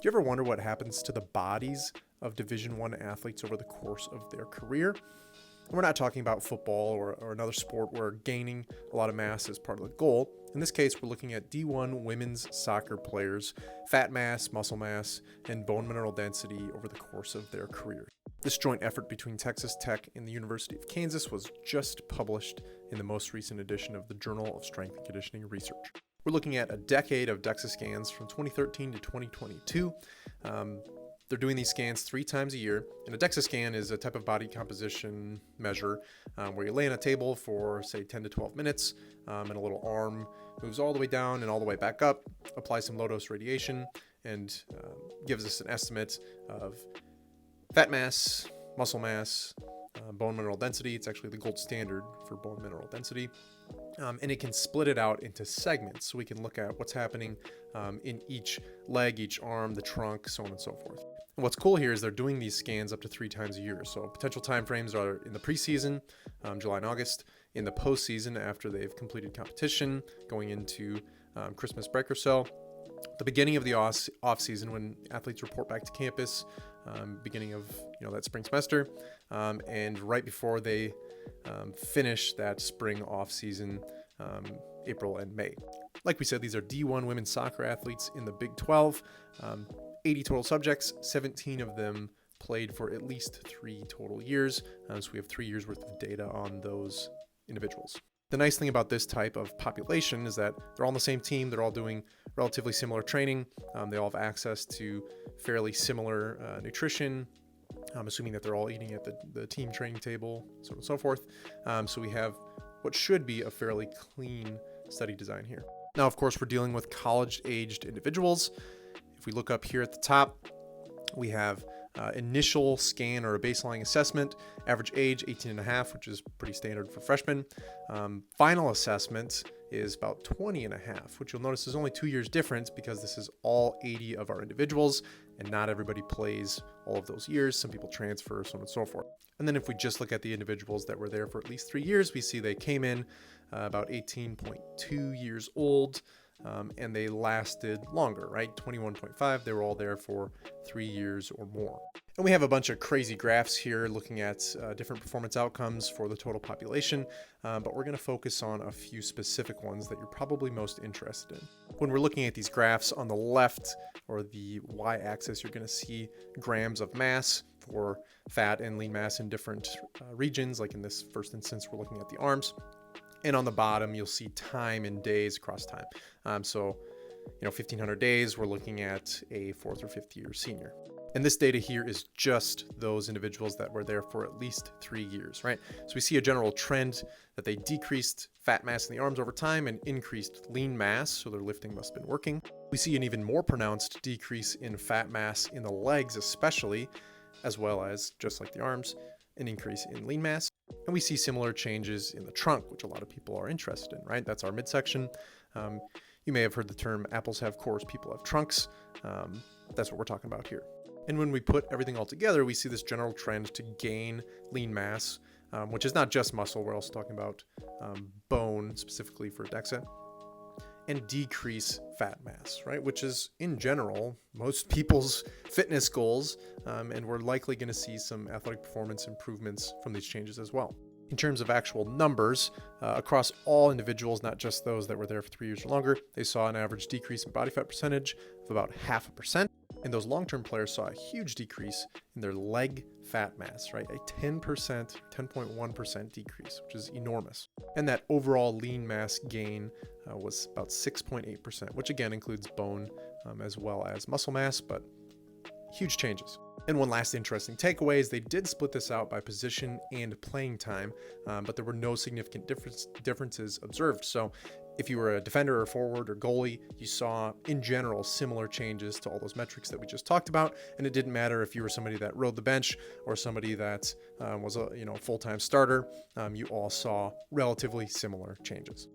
Do you ever wonder what happens to the bodies of Division I athletes over the course of their career? We're not talking about football or another sport where gaining a lot of mass is part of the goal. In this case, we're looking at D1 women's soccer players' fat mass, muscle mass, and bone mineral density over the course of their career. This joint effort between Texas Tech and the University of Kansas was just published in the most recent edition of the Journal of Strength and Conditioning Research. We're looking at a decade of DEXA scans from 2013 to 2022. They're doing these scans 3 times a year, and a DEXA scan is a type of body composition measure where you lay on a table for, say, 10 to 12 minutes, and a little arm moves all the way down and all the way back up, applies some low-dose radiation, and gives us an estimate of fat mass, muscle mass, bone mineral density. It's actually the gold standard for bone mineral density. And it can split it out into segments, so we can look at what's happening in each leg, each arm, the trunk, so on and so forth. And what's cool here is they're doing these scans up to 3 times a year. So potential timeframes are in the preseason, July and August, in the postseason after they've completed competition, going into Christmas break or so, the beginning of the off season when athletes report back to campus, beginning of that spring semester, and right before they finish that spring off season, April and May. Like we said, these are D1 women's soccer athletes in the Big 12. 80 total subjects, 17 of them played for at least 3 total years. So we have 3 years worth of data on those individuals. The nice thing about this type of population is that they're all on the same team. They're all doing relatively similar training. They all have access to fairly similar nutrition. I'm assuming that they're all eating at the team training table, so on and so forth. So we have what should be a fairly clean study design here. Now, of course, we're dealing with college-aged individuals. If we look up here at the top, we have initial scan or a baseline assessment, average age 18 and a half, which is pretty standard for freshmen. Final assessment is about 20 and a half, which you'll notice is only 2 years difference because this is all 80 of our individuals and not everybody plays all of those years. Some people transfer, so on and so forth. And then if we just look at the individuals that were there for at least 3 years, we see they came in about 18.2 years old. And they lasted longer, right? 21.5, they were all there for 3 years or more. And we have a bunch of crazy graphs here looking at different performance outcomes for the total population, but we're going to focus on a few specific ones that you're probably most interested in. When we're looking at these graphs on the left, or the y-axis, you're going to see grams of mass for fat and lean mass in different regions, like in this first instance, we're looking at the arms. And on the bottom, you'll see time in days across time. So 1,500 days, we're looking at a 4th or 5th year senior. And this data here is just those individuals that were there for at least 3 years, right? So we see a general trend that they decreased fat mass in the arms over time and increased lean mass, so their lifting must have been working. We see an even more pronounced decrease in fat mass in the legs especially, as well as, just like the arms, an increase in lean mass. And we see similar changes in the trunk, which a lot of people are interested in, right? That's our midsection. You may have heard the term apples have cores, people have trunks. That's what we're talking about here. And when we put everything all together, we see this general trend to gain lean mass, which is not just muscle. We're also talking about bone, specifically for DEXA, and decrease fat mass, right? Which is, in general, most people's fitness goals, and we're likely going to see some athletic performance improvements from these changes as well. In terms of actual numbers, across all individuals, not just those that were there for 3 years or longer, they saw an average decrease in body fat percentage of about 0.5%. And those long-term players saw a huge decrease in their leg fat mass, right? A 10%, 10.1% decrease, which is enormous. And that overall lean mass gain was about 6.8%, which again includes bone as well as muscle mass, but huge changes. And one last interesting takeaway is they did split this out by position and playing time, but there were no significant differences observed. So if you were a defender or forward or goalie, you saw in general similar changes to all those metrics that we just talked about. And it didn't matter if you were somebody that rode the bench or somebody that was a full-time starter. You all saw relatively similar changes.